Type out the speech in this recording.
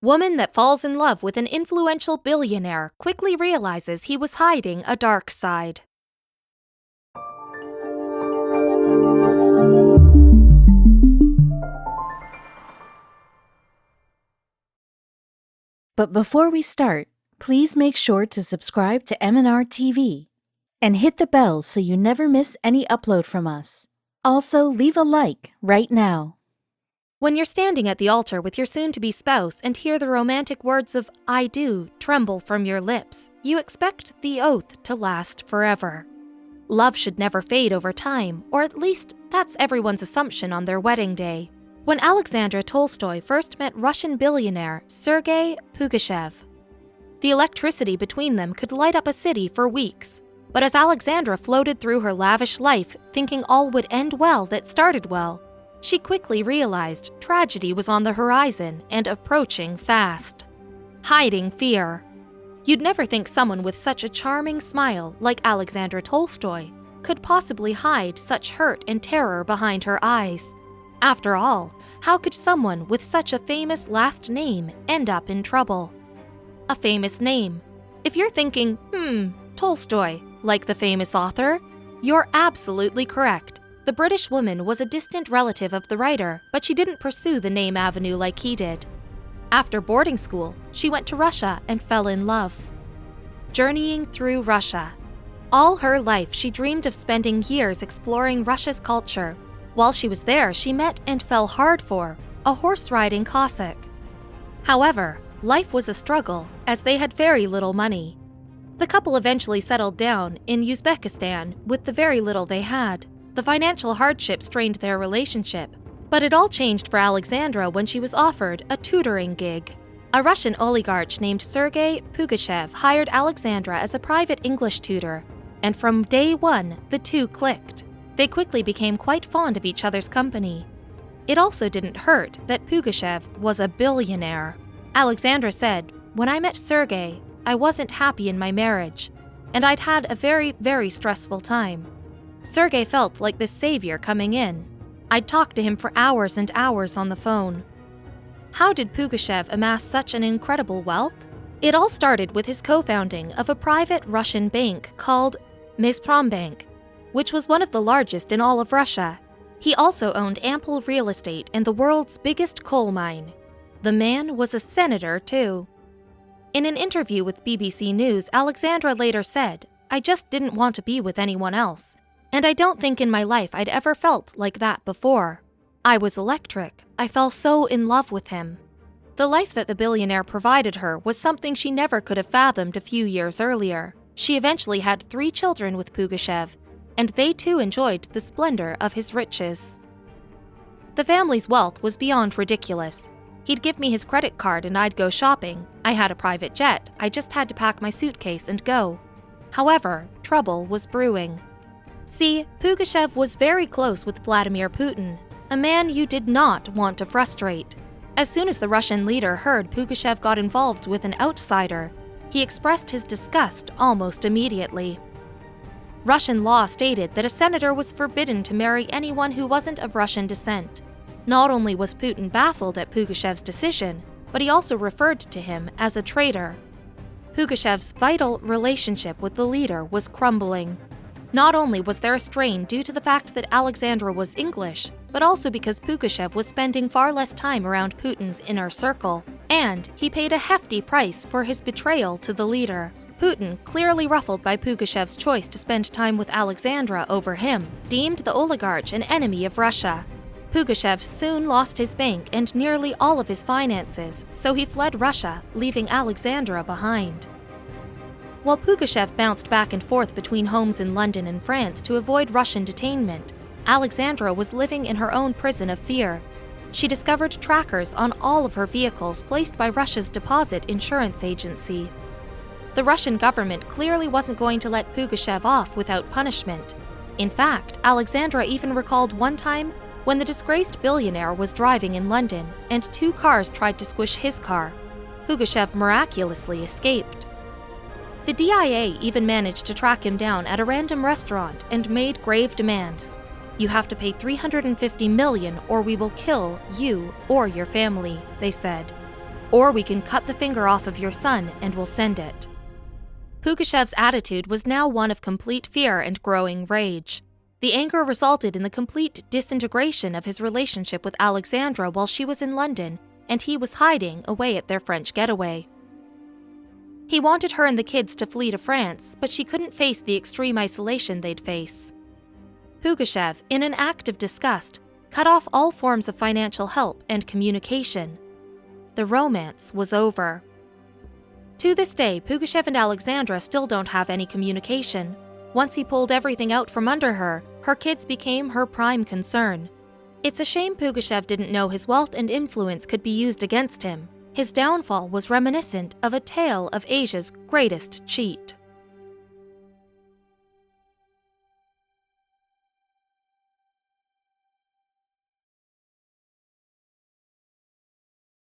Woman that falls in love with an influential billionaire quickly realizes he was hiding a dark side. But before we start, please make sure to subscribe to m&rtv and hit the bell so you never miss any upload from us. Also, leave a like right now. When you're standing at the altar with your soon-to-be spouse and hear the romantic words of "I do" tremble from your lips, you expect the oath to last forever. Love should never fade over time, or at least that's everyone's assumption on their wedding day. When Alexandra Tolstoy first met Russian billionaire Sergei Pugachev, the electricity between them could light up a city for weeks. But as Alexandra floated through her lavish life, thinking all would end well that started well, she quickly realized tragedy was on the horizon and approaching fast. Hiding fear. You'd never think someone with such a charming smile like Alexandra Tolstoy could possibly hide such hurt and terror behind her eyes. After all, how could someone with such a famous last name end up in trouble? A famous name. If you're thinking, Tolstoy, like the famous author, you're absolutely correct. The British woman was a distant relative of the writer, but she didn't pursue the name avenue like he did. After boarding school, she went to Russia and fell in love. Journeying through Russia. All her life, she dreamed of spending years exploring Russia's culture. While she was there, she met and fell hard for a horse-riding Cossack. However, life was a struggle, as they had very little money. The couple eventually settled down in Uzbekistan with the very little they had. The financial hardship strained their relationship, but it all changed for Alexandra when she was offered a tutoring gig. A Russian oligarch named Sergei Pugachev hired Alexandra as a private English tutor, and from day one, the two clicked. They quickly became quite fond of each other's company. It also didn't hurt that Pugachev was a billionaire. Alexandra said, "When I met Sergei, I wasn't happy in my marriage, and I'd had a very, very stressful time. Sergei felt like the savior coming in. I'd talk to him for hours and hours on the phone." How did Pugachev amass such an incredible wealth? It all started with his co-founding of a private Russian bank called m&rtv, which was one of the largest in all of Russia. He also owned ample real estate and the world's biggest coal mine. The man was a senator, too. In an interview with BBC News, Alexandra later said, "I just didn't want to be with anyone else. And I don't think in my life I'd ever felt like that before. I was electric. I fell so in love with him." The life that the billionaire provided her was something she never could have fathomed a few years earlier. She eventually had 3 children with Pugachev, and they too enjoyed the splendor of his riches. The family's wealth was beyond ridiculous. He'd give me his credit card and I'd go shopping. I had a private jet. I just had to pack my suitcase and go. However, trouble was brewing. See, Pugachev was very close with Vladimir Putin, a man you did not want to frustrate. As soon as the Russian leader heard Pugachev got involved with an outsider, he expressed his disgust almost immediately. Russian law stated that a senator was forbidden to marry anyone who wasn't of Russian descent. Not only was Putin baffled at Pugachev's decision, but he also referred to him as a traitor. Pugachev's vital relationship with the leader was crumbling. Not only was there a strain due to the fact that Alexandra was English, but also because Pugachev was spending far less time around Putin's inner circle, and he paid a hefty price for his betrayal to the leader. Putin, clearly ruffled by Pugachev's choice to spend time with Alexandra over him, deemed the oligarch an enemy of Russia. Pugachev soon lost his bank and nearly all of his finances, so he fled Russia, leaving Alexandra behind. While Pugachev bounced back and forth between homes in London and France to avoid Russian detainment, Alexandra was living in her own prison of fear. She discovered trackers on all of her vehicles placed by Russia's deposit insurance agency. The Russian government clearly wasn't going to let Pugachev off without punishment. In fact, Alexandra even recalled one time when the disgraced billionaire was driving in London and 2 cars tried to squish his car. Pugachev miraculously escaped. The DIA even managed to track him down at a random restaurant and made grave demands. "You have to pay $350 million or we will kill you or your family," they said. Or we can cut the finger off of your son and we'll send it." Pugachev's attitude was now one of complete fear and growing rage. The anger resulted in the complete disintegration of his relationship with Alexandra while she was in London and he was hiding away at their French getaway. He wanted her and the kids to flee to France, but she couldn't face the extreme isolation they'd face. Pugachev, in an act of disgust, cut off all forms of financial help and communication. The romance was over. To this day, Pugachev and Alexandra still don't have any communication. Once he pulled everything out from under her kids became her prime concern. It's a shame Pugachev didn't know his wealth and influence could be used against him. His downfall was reminiscent of a tale of Asia's greatest cheat.